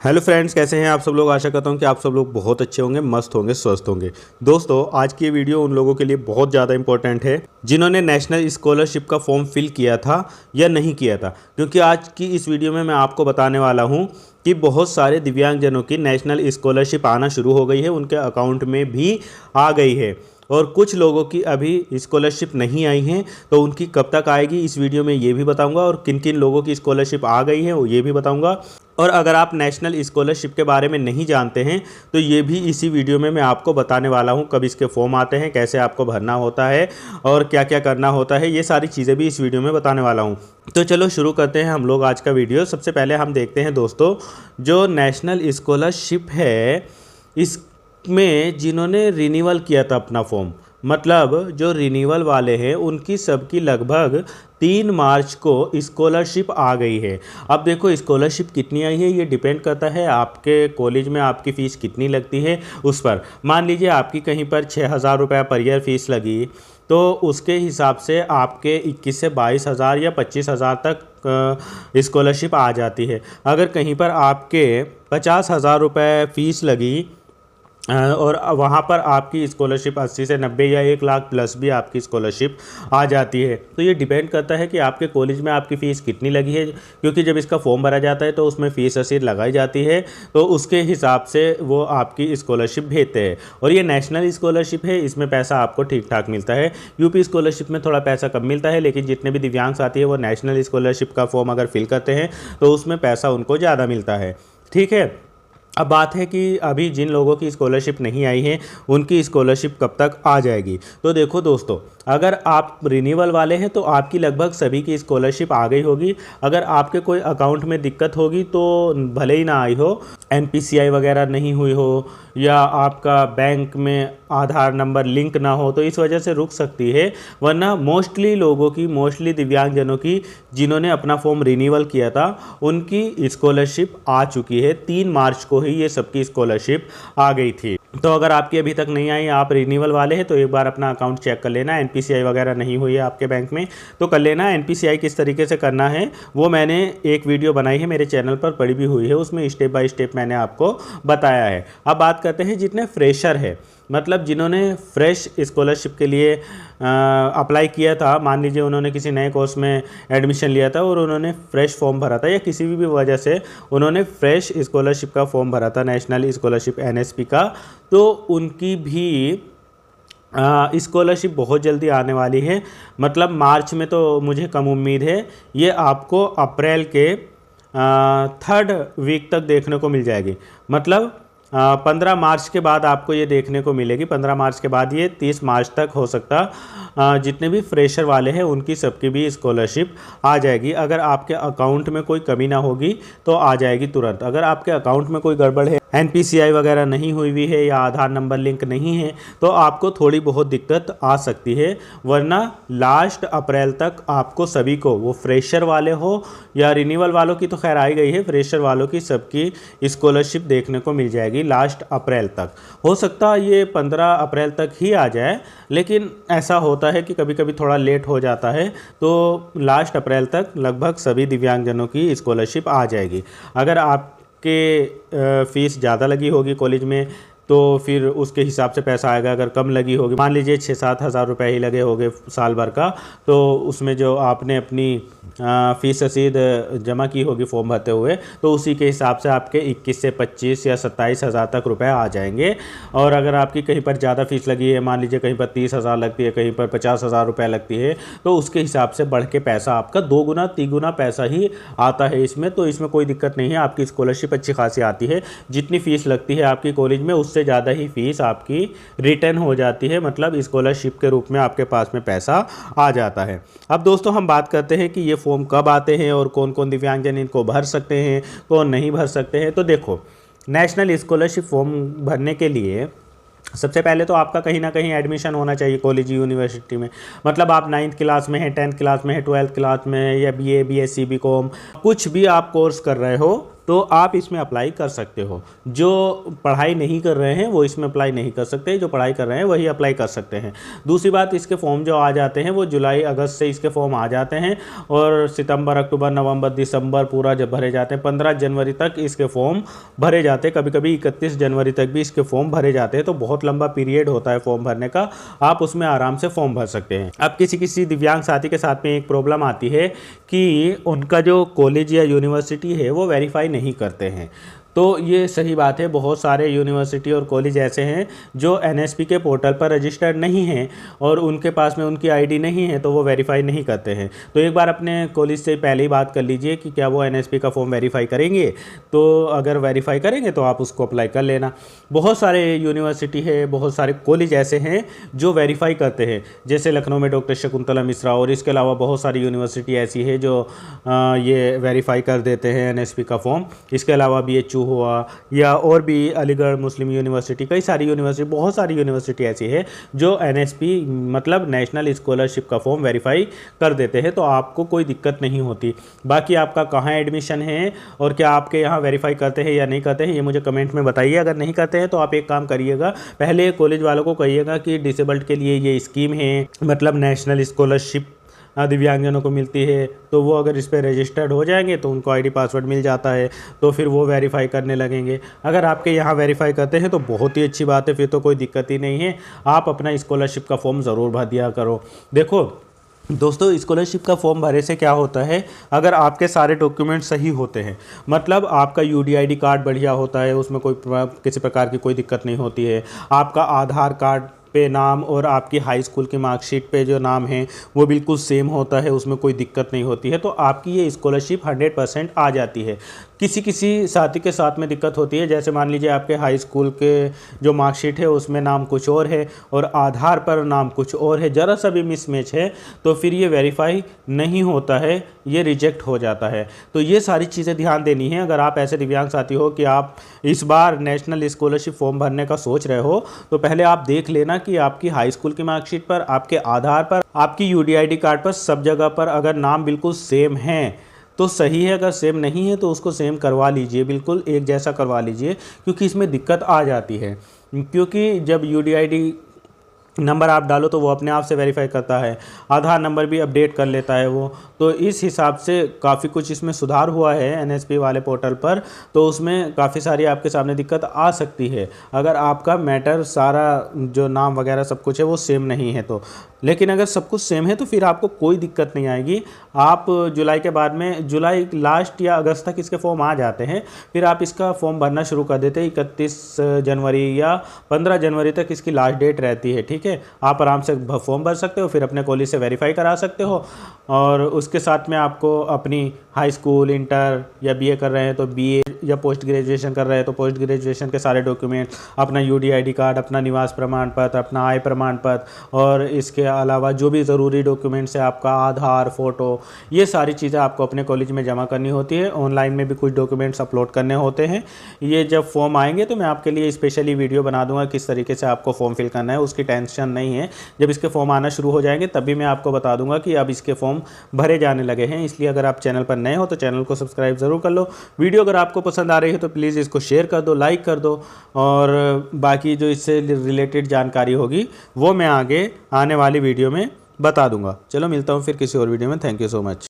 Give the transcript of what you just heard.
Hello friends, कैसे हैं आप सब लोग। आशा करता हूं कि आप सब लोग बहुत अच्छे होंगे, मस्त होंगे, स्वस्थ होंगे। दोस्तों, आज की ये वीडियो उन लोगों के लिए बहुत ज़्यादा इंपॉर्टेंट है जिन्होंने नेशनल स्कॉलरशिप का फॉर्म फिल किया था या नहीं किया था, क्योंकि आज की इस वीडियो में मैं आपको बताने वाला हूं कि बहुत सारे दिव्यांगजनों की नेशनल स्कॉलरशिप आना शुरू हो गई है, उनके अकाउंट में भी आ गई है और कुछ लोगों की अभी स्कॉलरशिप नहीं आई है। तो उनकी कब तक आएगी इस वीडियो में ये भी बताऊंगा, और किन किन लोगों की स्कॉलरशिप आ गई है वो ये भी बताऊंगा। और अगर आप नेशनल स्कॉलरशिप के बारे में नहीं जानते हैं तो ये भी इसी वीडियो में मैं आपको बताने वाला हूं, कब इसके फॉर्म आते हैं, कैसे आपको भरना होता है और क्या क्या करना होता है, ये सारी चीज़ें भी इस वीडियो में बताने वाला हूं। तो चलो शुरू करते हैं हम लोग आज का वीडियो। सबसे पहले हम देखते हैं दोस्तों, जो नेशनल स्कॉलरशिप है इसमें जिन्होंने रिन्यूअल किया था अपना फॉर्म, मतलब जो रिन्यूअल वाले हैं उनकी सबकी लगभग 3 मार्च को स्कॉलरशिप आ गई है। अब देखो, स्कॉलरशिप कितनी आई है ये डिपेंड करता है आपके कॉलेज में आपकी फ़ीस कितनी लगती है उस पर। मान लीजिए आपकी कहीं पर 6,000 रुपये पर ईयर फीस लगी, तो उसके हिसाब से आपके 21 से 22,000 या 25,000 तक स्कॉलरशिप आ जाती है। अगर कहीं पर आपके 50,000 रुपये फ़ीस लगी और वहाँ पर आपकी स्कॉलरशिप 80 से 90 या 1 लाख प्लस भी आपकी स्कॉलरशिप आ जाती है। तो ये डिपेंड करता है कि आपके कॉलेज में आपकी फ़ीस कितनी लगी है, क्योंकि जब इसका फॉर्म भरा जाता है तो उसमें फ़ीस रसीद लगाई जाती है, तो उसके हिसाब से वो आपकी स्कॉलरशिप भेजते हैं। और ये नेशनल स्कॉलरशिप है, इसमें पैसा आपको ठीक ठाक मिलता है। यूपी स्कॉलरशिप में थोड़ा पैसा कम मिलता है, लेकिन जितने भी दिव्यांग साथी है वो नेशनल स्कॉलरशिप का फॉर्म अगर फिल करते हैं तो उसमें पैसा उनको ज़्यादा मिलता है। ठीक है, अब बात है कि अभी जिन लोगों की स्कॉलरशिप नहीं आई है उनकी स्कॉलरशिप कब तक आ जाएगी। तो देखो दोस्तों, अगर आप रिन्यूअल वाले हैं तो आपकी लगभग सभी की स्कॉलरशिप आ गई होगी। अगर आपके कोई अकाउंट में दिक्कत होगी तो भले ही ना आई हो, एनपीसीआई वगैरह नहीं हुई हो या आपका बैंक में आधार नंबर लिंक ना हो, तो इस वजह से रुक सकती है। वरना मोस्टली लोगों की, मोस्टली दिव्यांगजनों की जिन्होंने अपना फॉर्म रिन्यूअल किया था उनकी स्कॉलरशिप आ चुकी है। 3 मार्च को ही ये सबकी स्कॉलरशिप आ गई थी। तो अगर आपकी अभी तक नहीं आई, आप रिन्यूअल वाले हैं, तो एक बार अपना अकाउंट चेक कर लेना। एनपीसीआई वगैरह नहीं हुई है आपके बैंक में तो कर लेना। एनपीसीआई किस तरीके से करना है वो मैंने एक वीडियो बनाई है मेरे चैनल पर, पड़ी भी हुई है, उसमें स्टेप बाय स्टेप मैंने आपको बताया है। अब बात करते हैं जितने फ्रेशर है, मतलब जिन्होंने फ्रेश स्कॉलरशिप के लिए अप्लाई किया था। मान लीजिए उन्होंने किसी नए कोर्स में एडमिशन लिया था और उन्होंने फ्रेश फॉर्म भरा था, या किसी भी वजह से उन्होंने फ्रेश स्कॉलरशिप का फॉर्म भरा था, नेशनल स्कॉलरशिप एनएसपी का, तो उनकी भी स्कॉलरशिप बहुत जल्दी आने वाली है। मतलब मार्च में तो मुझे कम उम्मीद है, ये आपको अप्रैल के 3rd वीक तक देखने को मिल जाएगी। मतलब 15 मार्च के बाद आपको ये देखने को मिलेगी। 15 मार्च के बाद ये 30 मार्च तक हो सकता जितने भी फ्रेशर वाले हैं उनकी सबकी भी स्कॉलरशिप आ जाएगी। अगर आपके अकाउंट में कोई कमी ना होगी तो आ जाएगी तुरंत। अगर आपके अकाउंट में कोई गड़बड़ है, एनपीसीआई वगैरह नहीं हुई है या आधार नंबर लिंक नहीं है, तो आपको थोड़ी बहुत दिक्कत आ सकती है। वरना लास्ट अप्रैल तक आपको सभी को, वो फ्रेशर वाले हो या रिन्यूअल वालों की तो खैर आई गई है, फ्रेशर वालों की सबकी स्कॉलरशिप देखने को मिल जाएगी लास्ट अप्रैल तक। हो सकता ये 15 अप्रैल तक ही आ जाए, लेकिन ऐसा होता है कि कभी कभी थोड़ा लेट हो जाता है। तो लास्ट अप्रैल तक लगभग सभी दिव्यांगजनों की स्कॉलरशिप आ जाएगी। अगर आपके फ़ीस ज़्यादा लगी होगी कॉलेज में तो फिर उसके हिसाब से पैसा आएगा। अगर कम लगी होगी, मान लीजिए 6-7 हज़ार रुपये ही लगे होंगे साल भर का, तो उसमें जो आपने अपनी फ़ीस रसीद जमा की होगी फॉर्म भरते हुए, तो उसी के हिसाब से आपके 21 से 25 या 27 हज़ार तक रुपए आ जाएंगे। और अगर आपकी कहीं पर ज़्यादा फ़ीस लगी है, मान लीजिए कहीं पर 30,000 लगती है, कहीं पर 50,000 रुपये लगती है, तो उसके हिसाब से बढ़ के पैसा आपका 2 गुना 3 गुना पैसा ही आता है इसमें। तो इसमें कोई दिक्कत नहीं है, आपकी स्कॉलरशिप अच्छी खासी आती है। जितनी फ़ीस लगती है आपकी कॉलेज में उससे ज़्यादा ही फ़ीस आपकी रिटर्न हो जाती है, मतलब स्कॉलरशिप के रूप में आपके पास में पैसा आ जाता है। अब दोस्तों हम बात करते हैं कि ये फॉर्म कब आते हैं और कौन कौन दिव्यांगजन इनको भर सकते हैं, कौन नहीं भर सकते हैं। तो देखो, नेशनल स्कॉलरशिप फॉर्म भरने के लिए सबसे पहले तो आपका कहीं ना कहीं एडमिशन होना चाहिए कॉलेज यूनिवर्सिटी में। मतलब आप 9th क्लास में है, 10th क्लास में है, 12th क्लास में है, या बीए, बीएससी, बीकॉम, कुछ भी आप कोर्स कर रहे हो तो आप इसमें अप्लाई कर सकते हो। जो पढ़ाई नहीं कर रहे हैं वो इसमें अप्लाई नहीं कर सकते, जो पढ़ाई कर रहे हैं वही अप्लाई कर सकते हैं। दूसरी बात, इसके फॉर्म जो आ जाते हैं वो जुलाई अगस्त से इसके फॉर्म आ जाते हैं और सितंबर अक्टूबर नवंबर दिसंबर पूरा जब भरे जाते हैं, 15 जनवरी तक इसके फॉर्म भरे जाते हैं, कभी कभी 31 जनवरी तक भी इसके फॉर्म भरे जाते हैं। तो बहुत लंबा पीरियड होता है फॉर्म भरने का, आप उसमें आराम से फॉर्म भर सकते हैं। अब किसी दिव्यांग साथी के साथ में एक प्रॉब्लम आती है कि उनका जो कॉलेज या यूनिवर्सिटी है वो वेरीफाई नहीं करते हैं। तो ये सही बात है, बहुत सारे यूनिवर्सिटी और कॉलेज ऐसे हैं जो एनएसपी के पोर्टल पर रजिस्टर्ड नहीं हैं और उनके पास में उनकी आईडी नहीं है, तो वो वेरीफाई नहीं करते हैं। तो एक बार अपने कॉलेज से पहले ही बात कर लीजिए कि क्या वो एनएसपी का फॉर्म वेरीफाई करेंगे। तो अगर वेरीफाई करेंगे तो आप उसको अप्लाई कर लेना। बहुत सारे यूनिवर्सिटी है, बहुत सारे कॉलेज ऐसे हैं जो वेरीफाई करते हैं, जैसे लखनऊ में डॉक्टर शकुंतला मिश्रा, और इसके अलावा बहुत सारी यूनिवर्सिटी ऐसी है जो ये वेरीफाई कर देते हैं एनएसपी का फॉर्म। इसके अलावा BHU हुआ या और भी अलीगढ़ मुस्लिम यूनिवर्सिटी, कई सारी यूनिवर्सिटी, बहुत सारी यूनिवर्सिटी ऐसी है जो एनएसपी मतलब नेशनल स्कॉलरशिप का फॉर्म वेरीफाई कर देते हैं। तो आपको कोई दिक्कत नहीं होती। बाकी आपका कहाँ एडमिशन है और क्या आपके यहाँ वेरीफाई करते हैं या नहीं करते हैं, ये मुझे कमेंट में बताइए। अगर नहीं करते हैं तो आप एक काम करिएगा, पहले कॉलेज वालों को कहिएगा कि डिसेबल्ड के लिए ये स्कीम है, मतलब नेशनल स्कॉलरशिप दिव्यांगजनों को मिलती है। तो वो अगर इस पर रजिस्टर्ड हो जाएंगे तो उनको आईडी पासवर्ड मिल जाता है, तो फिर वो वेरीफाई करने लगेंगे। अगर आपके यहाँ वेरीफाई करते हैं तो बहुत ही अच्छी बात है, फिर तो कोई दिक्कत ही नहीं है। आप अपना स्कॉलरशिप का फॉर्म ज़रूर भर दिया करो। देखो दोस्तों, स्कॉलरशिप का फॉर्म भरे से क्या होता है, अगर आपके सारे डॉक्यूमेंट सही होते हैं, मतलब आपका UDID कार्ड बढ़िया होता है, उसमें कोई किसी प्रकार की कोई दिक्कत नहीं होती है, आपका आधार कार्ड पे नाम और आपकी हाई स्कूल की मार्कशीट पे जो नाम है वो बिल्कुल सेम होता है, उसमें कोई दिक्कत नहीं होती है, तो आपकी ये स्कॉलरशिप 100% आ जाती है। किसी साथी के साथ में दिक्कत होती है, जैसे मान लीजिए आपके हाई स्कूल के जो मार्कशीट है उसमें नाम कुछ और है और आधार पर नाम कुछ और है, ज़रा सा भी मिसमैच है तो फिर ये वेरीफाई नहीं होता है, ये रिजेक्ट हो जाता है। तो ये सारी चीज़ें ध्यान देनी है। अगर आप ऐसे दिव्यांग साथी हो कि आप इस बार नेशनल स्कॉलरशिप फॉर्म भरने का सोच रहे हो, तो पहले आप देख लेना कि आपकी हाई स्कूल की मार्कशीट पर, आपके आधार पर, आपकी UDID कार्ड पर, सब जगह पर अगर नाम बिल्कुल सेम है तो सही है, अगर सेम नहीं है तो उसको सेम करवा लीजिए, बिल्कुल एक जैसा करवा लीजिए, क्योंकि इसमें दिक्कत आ जाती है। क्योंकि जब UDID नंबर आप डालो तो वो अपने आप से वेरीफाई करता है, आधार नंबर भी अपडेट कर लेता है वो। तो इस हिसाब से काफ़ी कुछ इसमें सुधार हुआ है एनएसपी वाले पोर्टल पर, तो उसमें काफ़ी सारी आपके सामने दिक्कत आ सकती है अगर आपका मैटर सारा जो नाम वगैरह सब कुछ है वो सेम नहीं है तो। लेकिन अगर सब कुछ सेम है तो फिर आपको कोई दिक्कत नहीं आएगी। आप जुलाई के बाद में, जुलाई लास्ट या अगस्त तक इसके फॉर्म आ जाते हैं, फिर आप इसका फॉर्म भरना शुरू कर देते हैं। 31 जनवरी या 15 जनवरी तक इसकी लास्ट डेट रहती है, ठीक है। आप आराम से फॉर्म भर सकते हो, फिर अपने कॉलेज से वेरीफाई करा सकते हो और उसके साथ में आपको अपनी हाई स्कूल, इंटर या BA कर रहे हैं तो BA या पोस्ट ग्रेजुएशन कर रहे हैं तो पोस्ट ग्रेजुएशन के सारे डॉक्यूमेंट, अपना UDID कार्ड, अपना निवास प्रमाण पत्र, अपना आय प्रमाण पत्र और इसके अलावा जो भी ज़रूरी डॉक्यूमेंट्स है, आपका आधार, फ़ोटो, ये सारी चीज़ें आपको अपने कॉलेज में जमा करनी होती है। ऑनलाइन में भी कुछ डॉक्यूमेंट्स अपलोड करने होते हैं। ये जब फॉर्म आएंगे तो मैं आपके लिए स्पेशली वीडियो बना दूंगा किस तरीके से आपको फॉर्म फिल करना है, उसकी टेंशन नहीं है। जब इसके फॉर्म आना शुरू हो जाएंगे तभी मैं आपको बता दूंगा कि अब इसके फॉर्म भरे जाने लगे हैं। इसलिए अगर आप चैनल पर नए हो तो चैनल को सब्सक्राइब ज़रूर कर लो। वीडियो अगर आपको पसंद आ रही है तो प्लीज़ इसको शेयर कर दो, लाइक कर दो, और बाकी जो इससे रिलेटेड जानकारी होगी वो मैं आगे आने वाली वीडियो में बता दूंगा। चलो मिलता हूँ फिर किसी और वीडियो में। Thank you so much.